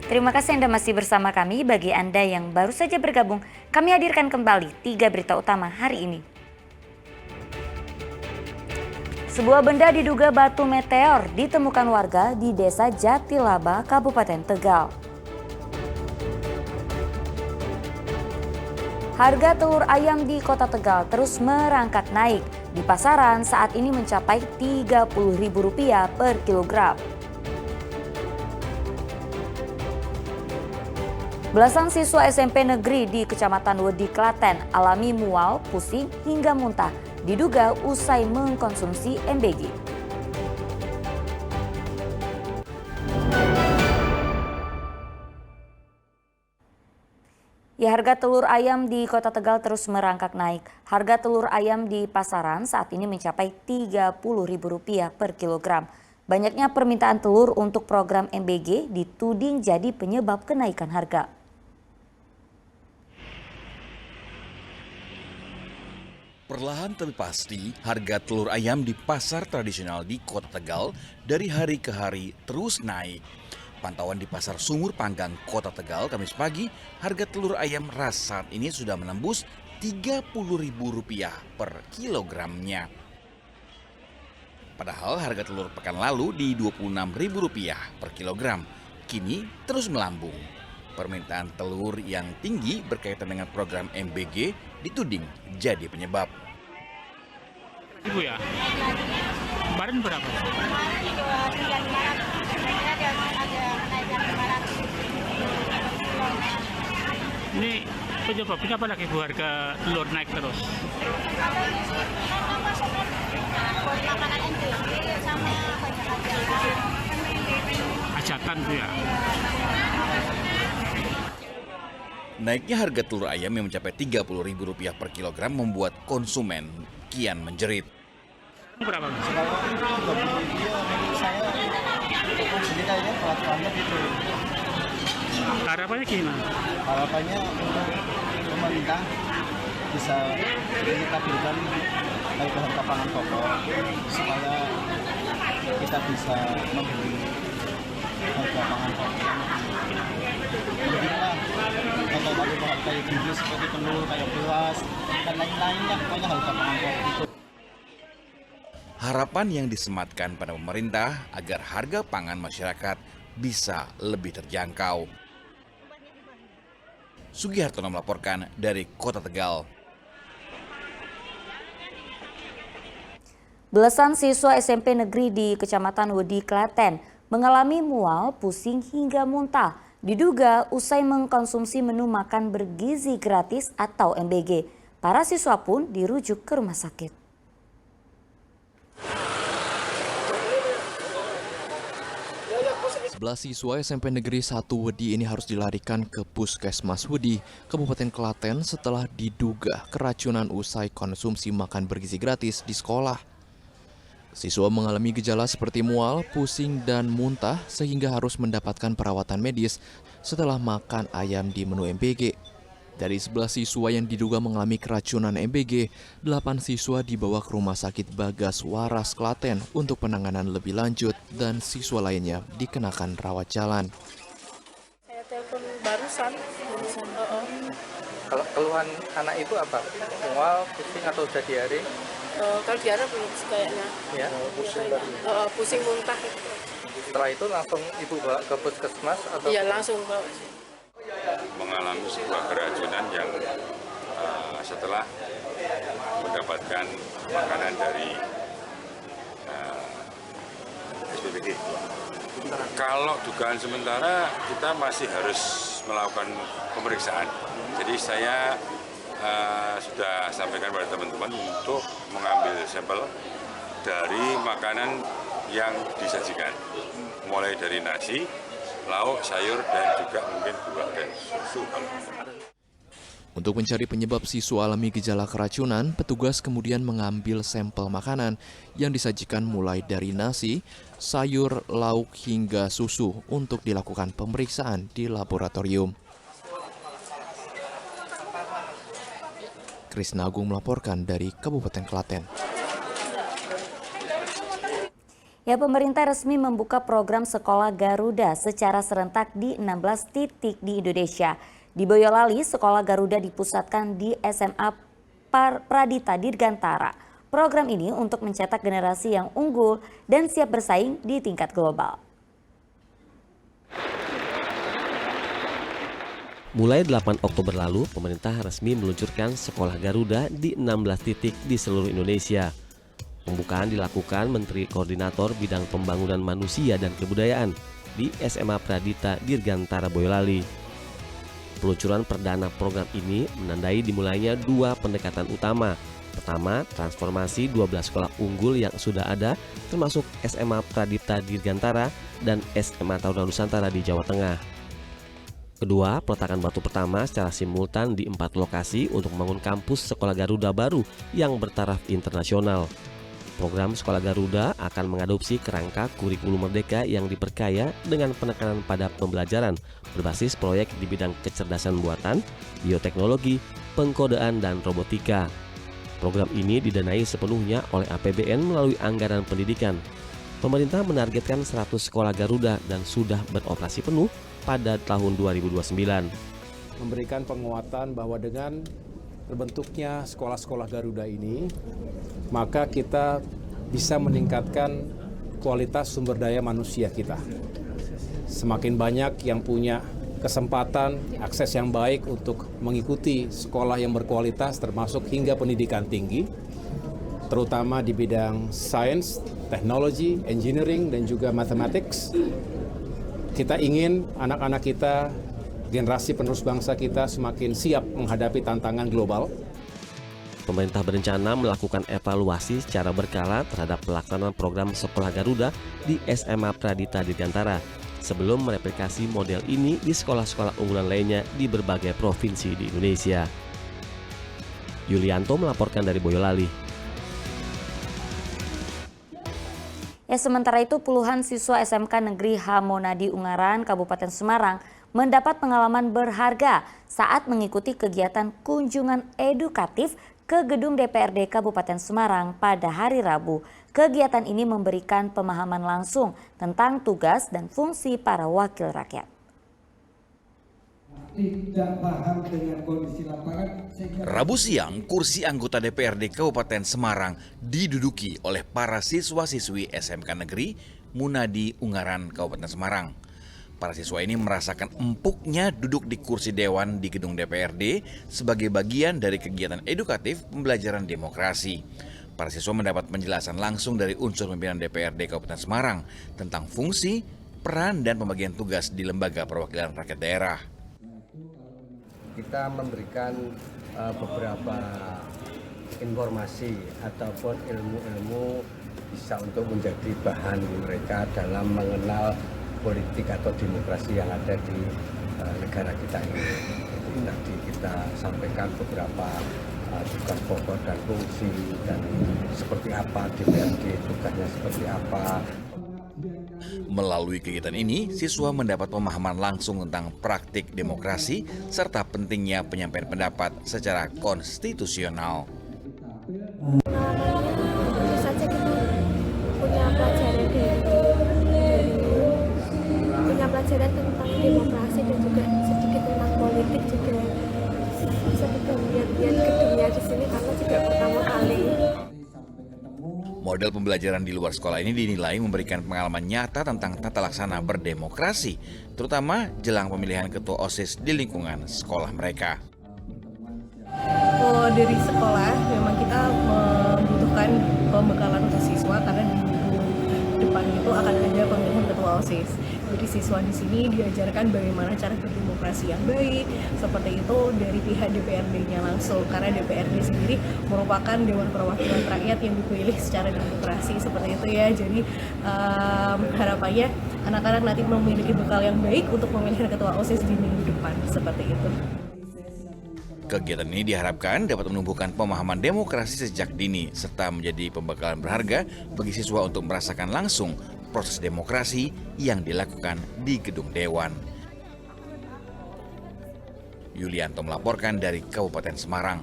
Terima kasih Anda masih bersama kami. Bagi Anda yang baru saja bergabung, kami hadirkan kembali 3 berita utama hari ini. Sebuah benda diduga batu meteor ditemukan warga di Desa Jatilaba, Kabupaten Tegal. Harga telur ayam di Kota Tegal terus merangkak naik. Di pasaran saat ini mencapai Rp30.000 per kilogram. Belasan siswa SMP negeri di Kecamatan Wedi, Klaten alami mual, pusing hingga muntah, diduga usai mengkonsumsi MBG. Harga telur ayam di Kota Tegal terus merangkak naik. Harga telur ayam di pasaran saat ini mencapai Rp30.000 per kilogram. Banyaknya permintaan telur untuk program MBG dituding jadi penyebab kenaikan harga. Perlahan tapi pasti, harga telur ayam di pasar tradisional di Kota Tegal dari hari ke hari terus naik. Pantauan di Pasar Sumur Panggang, Kota Tegal, Kamis pagi, harga telur ayam ras saat ini sudah menembus Rp30.000 per kilogramnya. Padahal harga telur pekan lalu di Rp26.000 per kilogram, kini terus melambung. Permintaan telur yang tinggi berkaitan dengan program MBG dituding jadi penyebab. Ibu ya, kemarin berapa? Kemarin 2.500, Ini penyebabnya apa lagi Bu, harga telur naik terus? buat makanan MBG sama banyak Ajakan Bu ya. Naiknya harga telur ayam yang mencapai Rp30.000 per kilogram membuat konsumen kian menjerit. Berapa Bu? Kalau saya sendiri kayaknya peraturannya gitu. Harapannya gimana? Harapannya untuk pemerintah bisa menstabilkan harga pangan pokok supaya kita bisa membeli harga pangan pokok beginilah atau bahan kayak gini seperti telur, kayak beras dan lain-lainnya, pokoknya harga pangan pokok itu. Harapan yang disematkan pada pemerintah agar harga pangan masyarakat bisa lebih terjangkau. Sugihartono melaporkan dari Kota Tegal. Belasan siswa SMP negeri di Kecamatan Wedi, Klaten mengalami mual, pusing hingga muntah. Diduga usai mengkonsumsi menu makan bergizi gratis atau MBG. Para siswa pun dirujuk ke rumah sakit. 11 siswa SMP Negeri 1 Wedi ini harus dilarikan ke Puskesmas Wedi, Kabupaten Klaten setelah diduga keracunan usai konsumsi makan bergizi gratis di sekolah. Siswa mengalami gejala seperti mual, pusing, dan muntah sehingga harus mendapatkan perawatan medis setelah makan ayam di menu MBG. Dari 11 siswa yang diduga mengalami keracunan MBG, 8 siswa dibawa ke Rumah Sakit Bagas Waras Klaten untuk penanganan lebih lanjut dan siswa lainnya dikenakan rawat jalan. Saya telepon barusan. Kalau keluhan anak ibu apa? Mual, pusing atau udah diare? Kalau diare belum kayaknya. Ya, Pusing muntah. Setelah itu langsung ibu bawa ke puskesmas atau? Iya langsung bawa. Mengalami sebuah keracunan yang setelah mendapatkan makanan dari SPBD. Kalau dugaan sementara kita masih harus melakukan pemeriksaan. Jadi saya sudah sampaikan pada teman-teman untuk mengambil sampel dari makanan yang disajikan, mulai dari nasi, lauk, sayur, dan juga mungkin buah dan susu. Untuk mencari penyebab siswa alami gejala keracunan, petugas kemudian mengambil sampel makanan yang disajikan mulai dari nasi, sayur, lauk, hingga susu untuk dilakukan pemeriksaan di laboratorium. Krisna Agung melaporkan dari Kabupaten Klaten. Ya, pemerintah resmi membuka program Sekolah Garuda secara serentak di 16 titik di Indonesia. Di Boyolali, Sekolah Garuda dipusatkan di SMA Pradita Dirgantara. Program ini untuk mencetak generasi yang unggul dan siap bersaing di tingkat global. Mulai 8 Oktober lalu, pemerintah resmi meluncurkan Sekolah Garuda di 16 titik di seluruh Indonesia. Pembukaan dilakukan Menteri Koordinator Bidang Pembangunan Manusia dan Kebudayaan di SMA Pradita Dirgantara Boyolali. Peluncuran perdana program ini menandai dimulainya dua pendekatan utama. Pertama, transformasi 12 sekolah unggul yang sudah ada, termasuk SMA Pradita Dirgantara dan SMA Taruna Nusantara di Jawa Tengah. Kedua, peletakan batu pertama secara simultan di 4 lokasi untuk membangun kampus Sekolah Garuda baru yang bertaraf internasional. Program Sekolah Garuda akan mengadopsi kerangka kurikulum merdeka yang diperkaya dengan penekanan pada pembelajaran berbasis proyek di bidang kecerdasan buatan, bioteknologi, pengkodean, dan robotika. Program ini didanai sepenuhnya oleh APBN melalui anggaran pendidikan. Pemerintah menargetkan 100 sekolah Garuda dan sudah beroperasi penuh pada tahun 2029. Memberikan penguatan bahwa dengan terbentuknya sekolah-sekolah Garuda ini, maka kita bisa meningkatkan kualitas sumber daya manusia kita. Semakin banyak yang punya kesempatan, akses yang baik untuk mengikuti sekolah yang berkualitas termasuk hingga pendidikan tinggi, terutama di bidang sains, teknologi, engineering, dan juga mathematics. Kita ingin anak-anak kita, generasi penerus bangsa kita semakin siap menghadapi tantangan global. Pemerintah berencana melakukan evaluasi secara berkala terhadap pelaksanaan program Sekolah Garuda di SMA Pradita Dirgantara sebelum mereplikasi model ini di sekolah-sekolah unggulan lainnya di berbagai provinsi di Indonesia. Yulianto melaporkan dari Boyolali. Ya, sementara itu puluhan siswa SMK Negeri Hamonadi Ungaran, Kabupaten Semarang mendapat pengalaman berharga saat mengikuti kegiatan kunjungan edukatif ke gedung DPRD Kabupaten Semarang pada hari Rabu. Kegiatan ini memberikan pemahaman langsung tentang tugas dan fungsi para wakil rakyat. Rabu siang, kursi anggota DPRD Kabupaten Semarang diduduki oleh para siswa-siswi SMK Negeri Munadi Ungaran, Kabupaten Semarang. Para siswa ini merasakan empuknya duduk di kursi dewan di gedung DPRD sebagai bagian dari kegiatan edukatif pembelajaran demokrasi. Para siswa mendapat penjelasan langsung dari unsur pimpinan DPRD Kabupaten Semarang tentang fungsi, peran, dan pembagian tugas di lembaga perwakilan rakyat daerah. Kita memberikan beberapa informasi ataupun ilmu-ilmu bisa untuk menjadi bahan mereka dalam mengenal politik atau demokrasi yang ada di negara kita ini. Jadi tadi kita sampaikan beberapa tugas pokok dan fungsi dan seperti apa DPRD, tugasnya seperti apa. Melalui kegiatan ini, siswa mendapat pemahaman langsung tentang praktik demokrasi serta pentingnya penyampaian pendapat secara konstitusional. Tentu saja kita punya pelajaran tentang demokrasi dan juga sedikit tentang politik juga bisa kita lihat gedungnya di sini karena juga pertama kali. Model pembelajaran di luar sekolah ini dinilai memberikan pengalaman nyata tentang tata laksana berdemokrasi, terutama jelang pemilihan ketua OSIS di lingkungan sekolah mereka. Dari sekolah memang kita membutuhkan pembekalan untuk siswa karena di depan itu akan ada pemilihan ketua OSIS. Jadi siswa di sini diajarkan bagaimana cara berdemokrasi yang baik, seperti itu dari pihak DPRD-nya langsung, karena DPRD sendiri merupakan Dewan Perwakilan Rakyat yang dipilih secara demokrasi, seperti itu ya. Jadi harapannya anak-anak nanti memiliki bekal yang baik untuk pemilihan ketua OSIS di minggu depan, seperti itu. Kegiatan ini diharapkan dapat menumbuhkan pemahaman demokrasi sejak dini serta menjadi pembekalan berharga bagi siswa untuk merasakan langsung proses demokrasi yang dilakukan di gedung Dewan. Yulianto melaporkan dari Kabupaten Semarang.